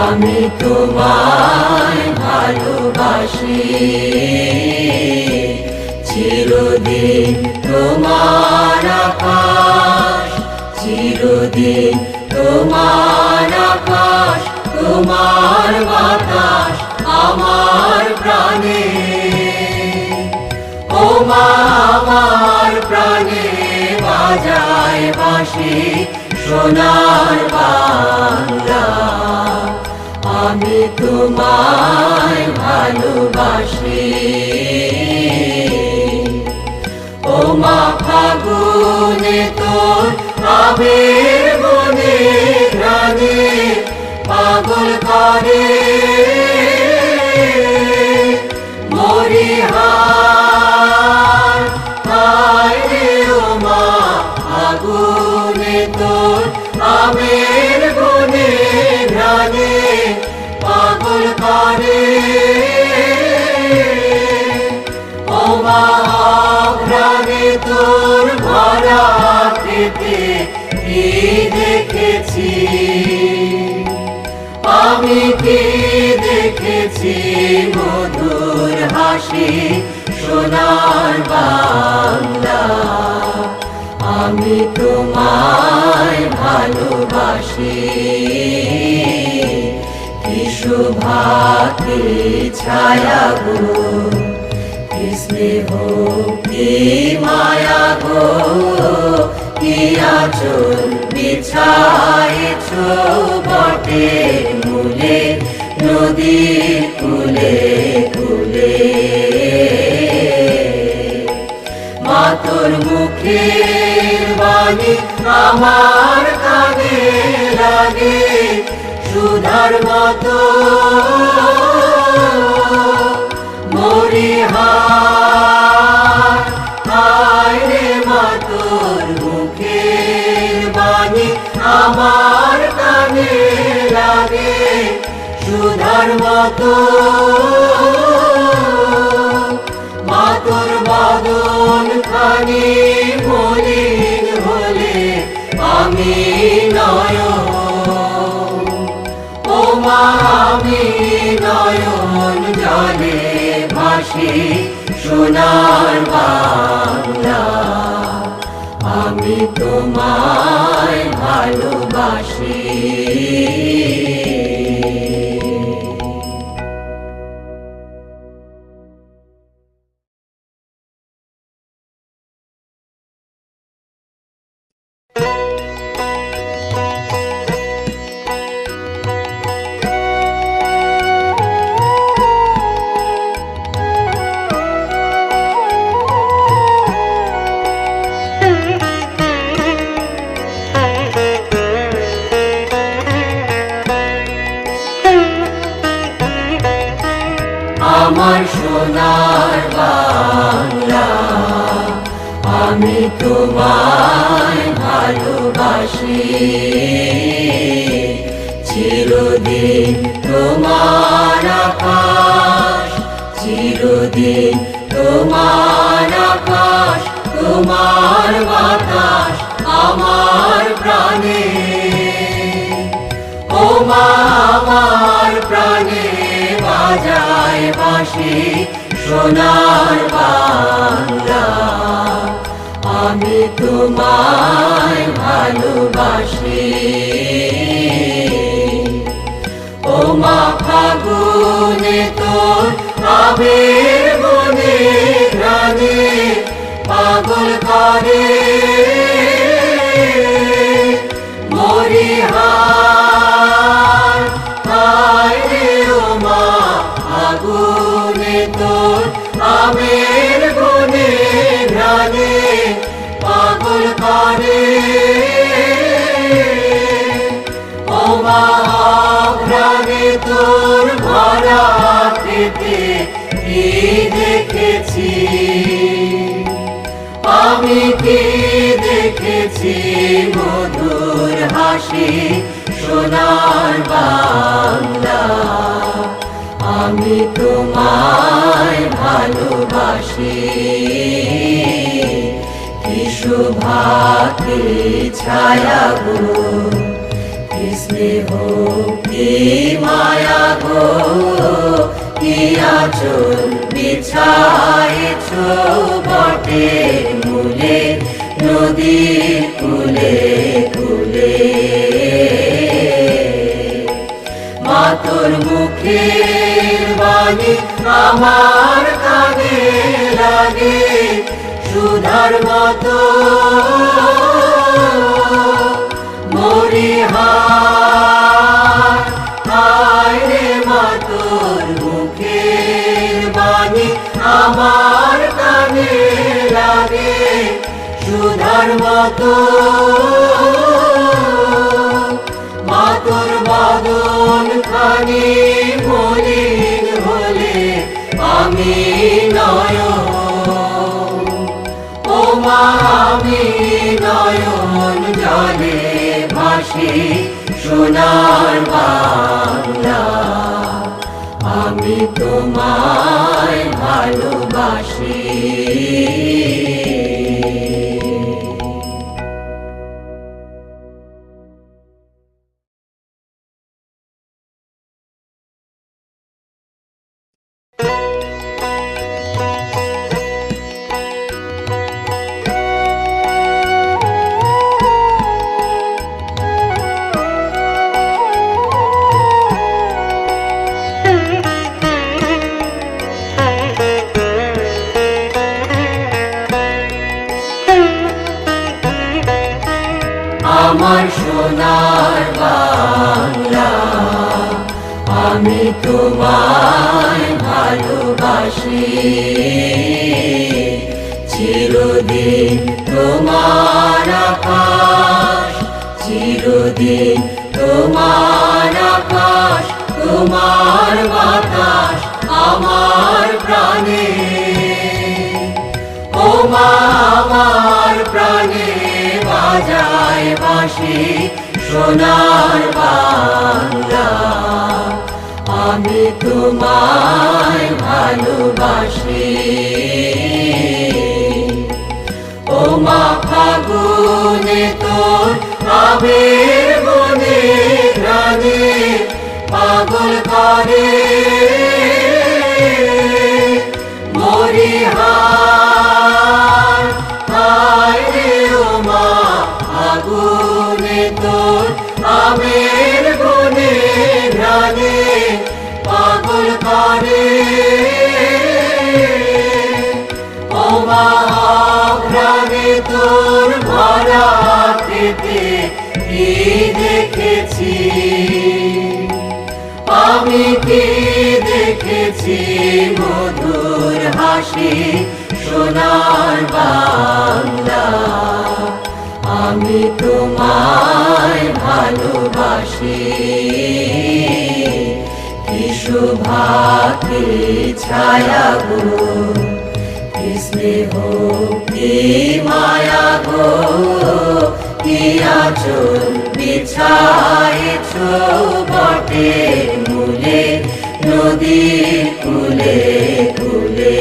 আমি তোমায় ভালোবাসি, চিরদিন তোমার আকাশ, চিরদিন তোমার আকাশ, তোমার বাতাস আমার প্রাণে। ও মা আমার প্রাণে বাজায় বাঁশি সোনার বাংলা, আমি তোমায় ভালোবাসি। ও মা ফাগুনে তোর আবির বনে ঘ্রাণে পাগল করে মরিহার। হায় রে ও মা ফাগুনে তোর আবির বনে ঘ্রাণে পাগল করে। ও মা ঘ্রাণে তোর ভরা খেতে কি দেখেছি, আমি কি দেখেছি মধুর হাসি সোনার বাংলা, আমি তোমায় ভালোবাসি। কি শোভা কি ছায়া গো, কি স্নেহ কি মায়া গো, কি আঁচল বিছায়েছ বটের মূলে নদীর কূলে কূলে। মা তোর মুখের বাণী আমার কানে লাগে সুধার মতো মরিহার। হায় রে মা তোর মুখের বাণী আমার কানে লাগে সুধার মতো। মা তোর বদন খানি মলিন হলে আমি নয়ন, ও মা আমি নয়ন জলে ভাসি সোনার বাংলা, আমি তোমায় ভালোবাসি। আমার সোনার বাংলা, আমি তোমায় ভালোবাসি। চিরদিন তোমার আকাশ, চিরদিন তোমার আকাশ, তোমার বাতাস আমার প্রাণে। ও মা আমার প্রাণে বাজায় বাঁশি সোনার বাংলা, আমি তোমায় ভালোবাসি। ও মা ফাগুনে তোর আবির বনে ঘ্রাণে পাগল করে মরিহার। হায় রে ও মা ফাগুনে তোর আবির বনে ঘ্রাণে পাগল করে। ও মা ঘ্রাণে তোর ভরা খেতে কি দেখেছি, আমি কি দেখেছি মধুর হাসি সোনার বাংলা, আমি তোমায় ভালোবাসি। কি শোভা কি ছায়া গো, কি স্নেহ কি আঁচল বিছায়েছ বটের মূলে নদীর কূলে কূলে মা তোর মুখের বাণী আমার কানে লাগে সুধার মতো মরি হায় রে মা তোর মুখের বাণী আমার কানে লাগে সুধার মতো মা তোর বদন খানি মলিন হলে আমি নয়ন ও মা আমি নয়ন জলে ভাসি সোনার বাংলা আমি তোমায় ভালোবাসি আমার সোনার বাংলা আমি তোমায় ভালোবাসি চিরদিন তোমার আকাশ চিরদিন তোমার আকাশ তোমার বাতাস আমার প্রাণে ও মা আমার প্রাণে বাজায় বাঁশি সোনার বাংলা আমি তোমায় ভালোবাসি ও মা ফাগুনে তোর আবির বনে ঘ্রাণে পাগল করে মরি হায় রে ও মা ফাগুনে তোর আবির বনে ঘ্রাণে পাগল করে ও মা ঘ্রাণে তোর ভরা খেতে কি দেখেছি আমি কি দেখেছি মধুর হাসি সোনার বাংলা আমি তোমায় ভালোবাসি কি শোভা কি ছায়া গো কি স্নেহ কি মায়া গো কি আঁচল বিছায়েছ বটের মূলে নদীর কূলে কূলে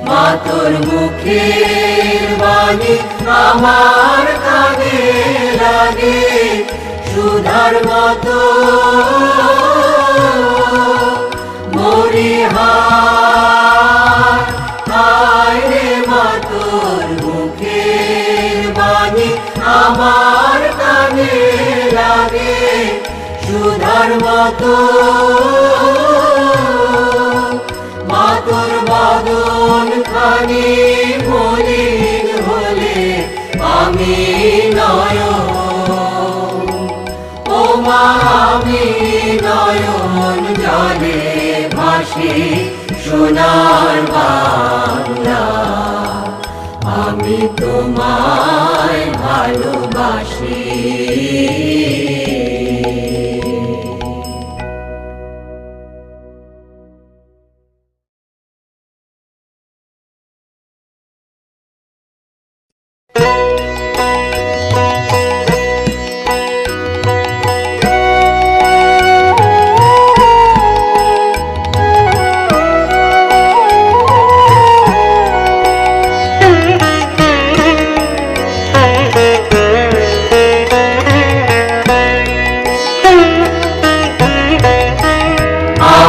মা তোর মুখের বাণী আমার কানে লাগে সুধার মতো মরি হায় রে মা তোর মুখের বাণী আমার কানে লাগে সুধার মতো মা তোর বদন খানি মলিন হলে আমি নয়ন ও মা আমি নয়ন জলে ভাসি সোনার বাংলা আমি তোমায় ভালোবাসি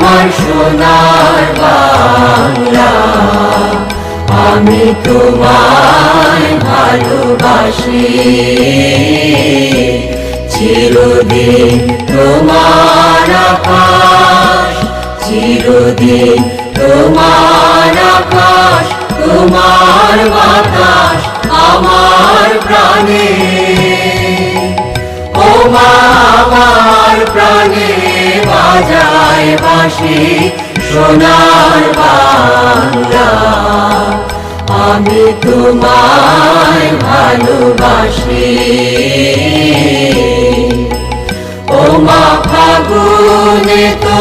আমার সোনার বাংলা, আমি তোমায় ভালোবাসি। চিরদিন তোমার আকাশ, চিরদিন তোমার আকাশ, তোমার বাতাস আমার প্রাণে। ও মা আমার প্রাণে বাজায় বাঁশি সোনার বাংলা, আমি তোমায় ভালোবাসি। ও মা ফাগুনে তো